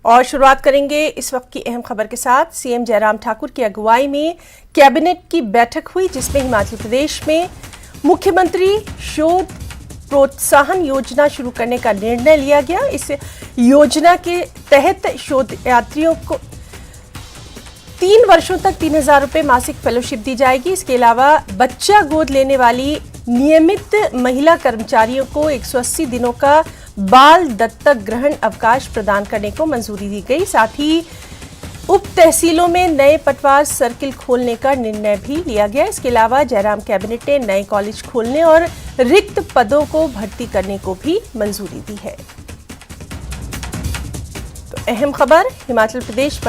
और शुरुआत करेंगे इस वक्त की अहम खबर के साथ। सीएम जयराम ठाकुर की अगुवाई में कैबिनेट की बैठक हुई, जिसमें हिमाचल प्रदेश में मुख्यमंत्री शोध प्रोत्साहन योजना शुरू करने का निर्णय लिया गया। इस योजना के तहत शोध यात्रियों को 3 वर्षों तक 3,000 रुपये मासिक फेलोशिप दी जाएगी। इसके अलावा बच्चा गोद लेने वाली नियमित महिला कर्मचारियों को 180 दिनों का बाल दत्तक ग्रहण अवकाश प्रदान करने को मंजूरी दी गई। साथ ही उप तहसीलों में नए पटवार सर्किल खोलने का निर्णय भी लिया गया। इसके अलावा जयराम कैबिनेट ने नए कॉलेज खोलने और रिक्त पदों को भर्ती करने को भी मंजूरी दी है। तो अहम खबर हिमाचल प्रदेश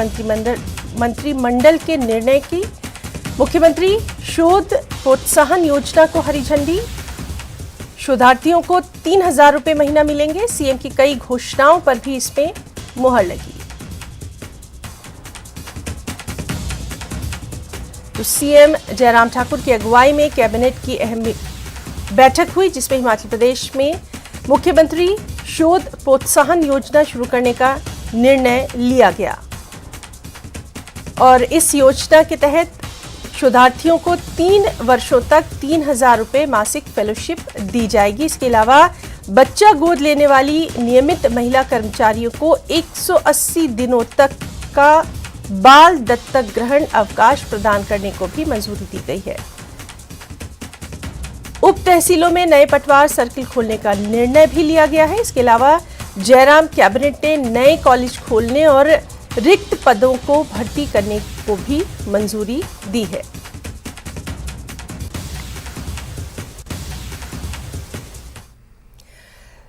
मंत्रिमंडल के निर्णय की। मुख्यमंत्री शोध प्रोत्साहन योजना को हरी झंडी। शोधार्थियों को 3,000 रुपये महीना मिलेंगे। सीएम की कई घोषणाओं पर भी इसमें मुहर लगी। तो सीएम जयराम ठाकुर की अगुवाई में कैबिनेट की अहम बैठक हुई, जिसमें हिमाचल प्रदेश में मुख्यमंत्री शोध प्रोत्साहन योजना शुरू करने का निर्णय लिया गया। और इस योजना के तहत शोधार्थियों को 3 वर्षों तक 3,000 रुपये मासिक फेलोशिप दी जाएगी। इसके अलावा बच्चा गोद लेने वाली नियमित महिला कर्मचारियों को 180 दिनों तक का बाल दत्तक ग्रहण अवकाश प्रदान करने को भी मंजूरी दी गई है। उप तहसीलों में नए पटवार सर्किल खोलने का निर्णय भी लिया गया है। इसके अलावा जयराम कैबिनेट ने नए कॉलेज खोलने और रिक्त पदों को भर्ती करने को भी मंजूरी दी है।